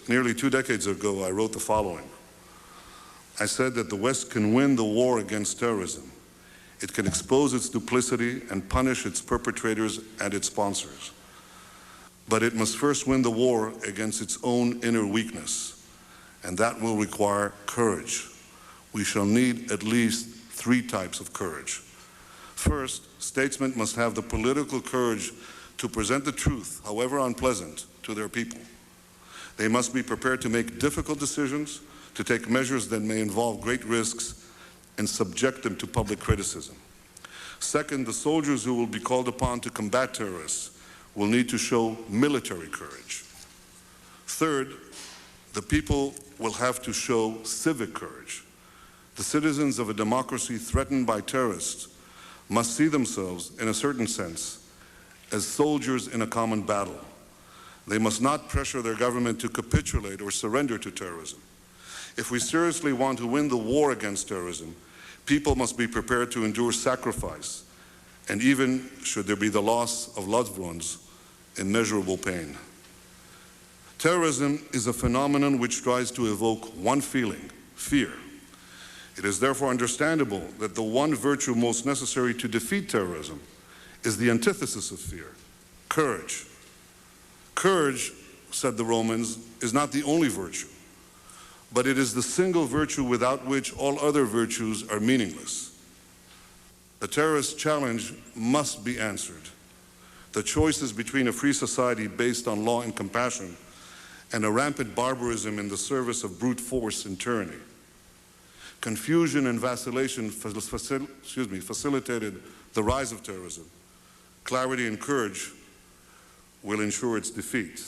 nearly 2 decades ago, I wrote the following. I said that the West can win the war against terrorism. It can expose its duplicity and punish its perpetrators and its sponsors. But it must first win the war against its own inner weakness, and that will require courage. We shall need at least 3 types of courage. First, statesmen must have the political courage to present the truth, however unpleasant, to their people. They must be prepared to make difficult decisions, to take measures that may involve great risks, and subject them to public criticism. Second, the soldiers who will be called upon to combat terrorists will need to show military courage. Third, the people will have to show civic courage. The citizens of a democracy threatened by terrorists must see themselves, in a certain sense, as soldiers in a common battle. They must not pressure their government to capitulate or surrender to terrorism. If we seriously want to win the war against terrorism, people must be prepared to endure sacrifice, and even, should there be the loss of loved ones, immeasurable pain. Terrorism is a phenomenon which tries to evoke one feeling, fear. It is therefore understandable that the one virtue most necessary to defeat terrorism is the antithesis of fear, courage. Courage, said the Romans, is not the only virtue, but it is the single virtue without which all other virtues are meaningless. The terrorist challenge must be answered. The choices between a free society based on law and compassion and a rampant barbarism in the service of brute force and tyranny. Confusion and vacillation facilitated the rise of terrorism. Clarity and courage will ensure its defeat.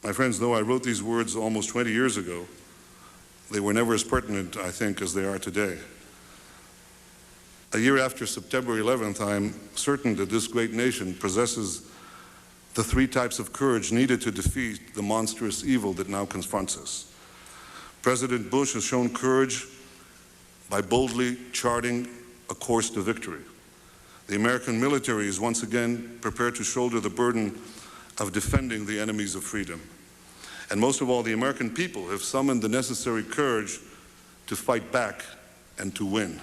My friends, though I wrote these words almost 20 years ago, they were never as pertinent, I think, as they are today. A year after September 11th, I am certain that this great nation possesses the 3 types of courage needed to defeat the monstrous evil that now confronts us. President Bush has shown courage by boldly charting a course to victory. The American military is once again prepared to shoulder the burden of defending the enemies of freedom. And most of all, the American people have summoned the necessary courage to fight back and to win.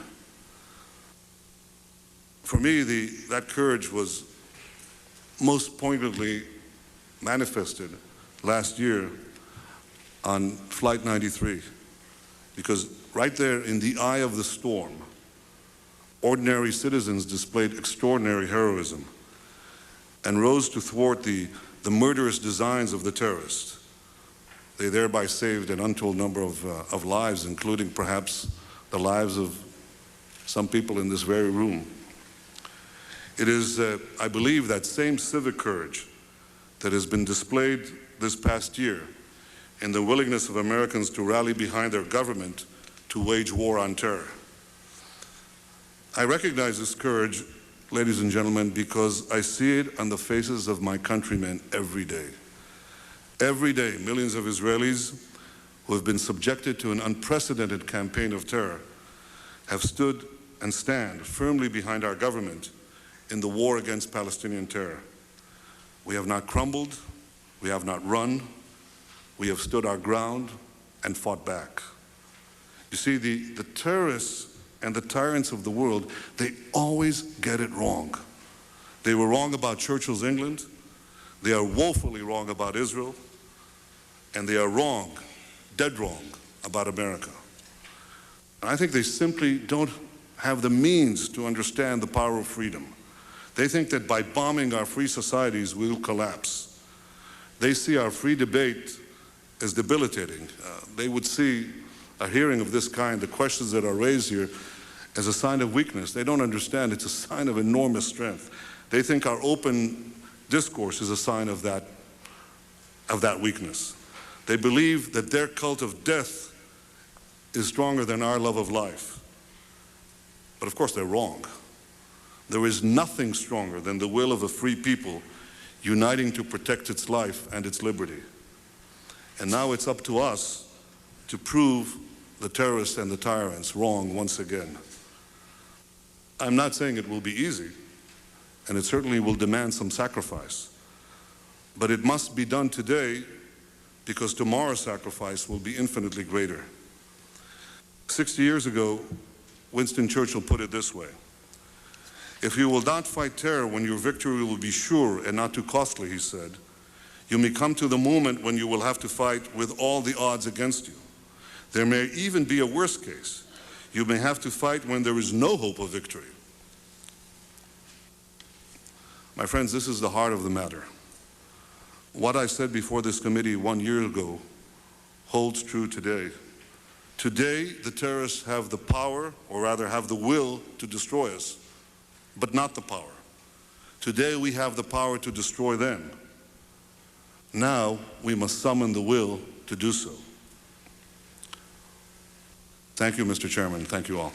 For me, that courage was most poignantly manifested last year on Flight 93, because right there in the eye of the storm, ordinary citizens displayed extraordinary heroism and rose to thwart the murderous designs of the terrorists. They thereby saved an untold number of lives, including perhaps the lives of some people in this very room. It is, I believe, that same civic courage that has been displayed this past year in the willingness of Americans to rally behind their government to wage war on terror. I recognize this courage, ladies and gentlemen, because I see it on the faces of my countrymen every day. Every day, millions of Israelis who have been subjected to an unprecedented campaign of terror have stood and stand firmly behind our government in the war against Palestinian terror. We have not crumbled, we have not run, we have stood our ground and fought back. You see, the terrorists and the tyrants of the world, they always get it wrong. They were wrong about Churchill's England, they are woefully wrong about Israel, and they are wrong, dead wrong, about America. And I think they simply don't have the means to understand the power of freedom. They think that by bombing our free societies, we will collapse. They see our free debate as debilitating. They would see a hearing of this kind, the questions that are raised here, as a sign of weakness. They don't understand it's a sign of enormous strength. They think our open discourse is a sign of that weakness. They believe that their cult of death is stronger than our love of life. But of course they're wrong. There is nothing stronger than the will of a free people uniting to protect its life and its liberty. And now it's up to us to prove the terrorists and the tyrants wrong once again. I'm not saying it will be easy, and it certainly will demand some sacrifice. But it must be done today because tomorrow's sacrifice will be infinitely greater. 60 years ago, Winston Churchill put it this way: "If you will not fight terror when your victory will be sure and not too costly," he said, "you may come to the moment when you will have to fight with all the odds against you. There may even be a worse case. You may have to fight when there is no hope of victory." My friends, this is the heart of the matter. What I said before this committee 1 year ago holds true today. Today, the terrorists have the power, or rather have the will, to destroy us, but not the power. Today, we have the power to destroy them. Now, we must summon the will to do so. Thank you, Mr. Chairman. Thank you all.